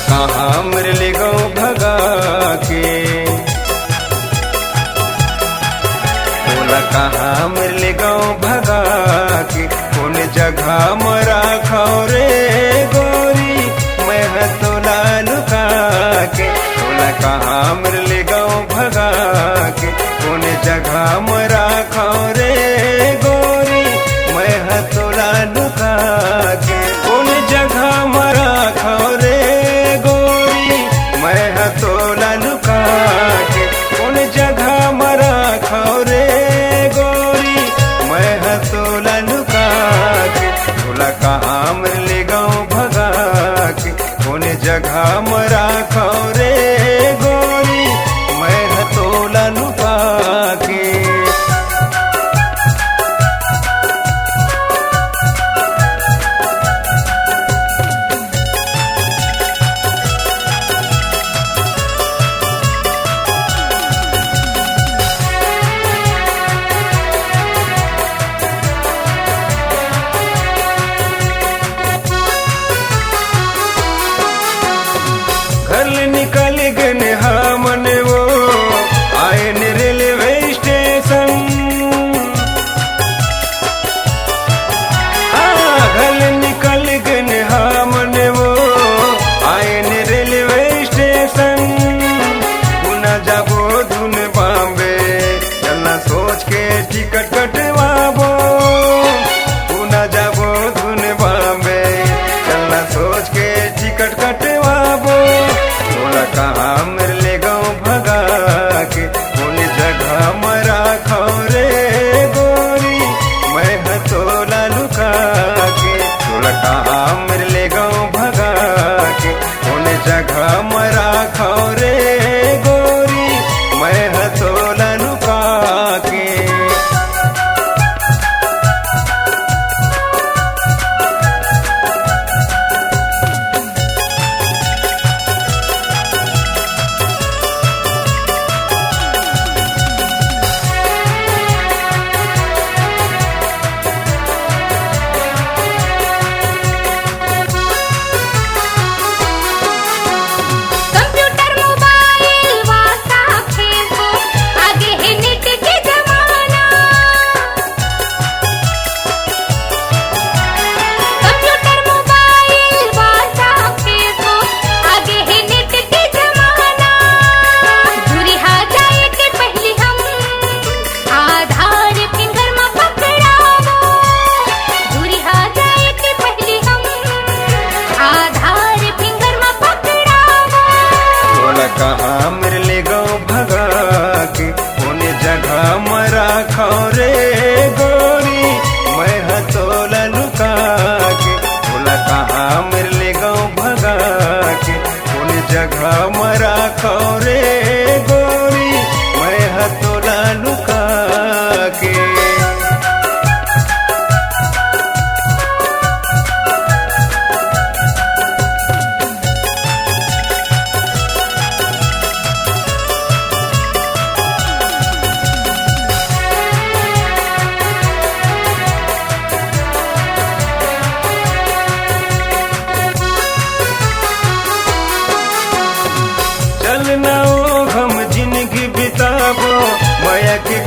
कहाँ मरले गाँव भगा के, बोला कहाँ मरले गाँव भगा के, कौन जगह मरा खाओ रे गोरी मैं हतोला लुका के, बोला कहाँ मरले गाँव भगा के, कौन जगह मरा खाओ रे गोरी मैं हतोला लुका के, कौन जगह मरा खाओ रे गोरी मैं हतोला लुका के, कौन जगह मरा खाओ रे गोरी मैं हतोला लुका के, बोला कहाँ मरले गाँव भगा के, कौन जगह मरा खाओ रे गोरी मैं हतोला लुका के। घर निकल गए हमन वो आए न रेलवे स्टेशन, घर निकल गए हमन वो आए न रेलवे स्टेशन, पुना जाबो धुन बॉम्बे चलना सोच के टिकट कटवाबो, पुना जाबो धुन बॉम्बे चलना सोच के टिकट कटवाबो, बोला कहाँ मरले गाँव भगा के, कौन जगह मरा खाओ रे गोरी मैं हतोला लुका के, बोला कहाँ मरले गाँव भगा के, कौन जगह मरा खाओ रे गोरी मैं हतोला लुका के। कंप्यूटर मोबाइल व्हाट्सएप फेसबुक आगे है नेट के जमाना, कंप्यूटर मोबाइल व्हाट्सएप फेसबुक आगे है नेट के जमाना, दूरी हा जाए के पहले हम आधार फिंगर में पकड़ावो, दूरी हा जाए के पहले हम आधार फिंगर में पकड़ावो, बोला कहाँ मरले गाँव भगा के, कौन जगह मरा खाओ रे गोरी मैं हतोला लुका के, बोला कहाँ मरले गाँव भगा के, कौन जगह मरा खाओ रे गोरी मैं हतोला लुका के। चलना ओ हम जिंदगी बिताबो माया के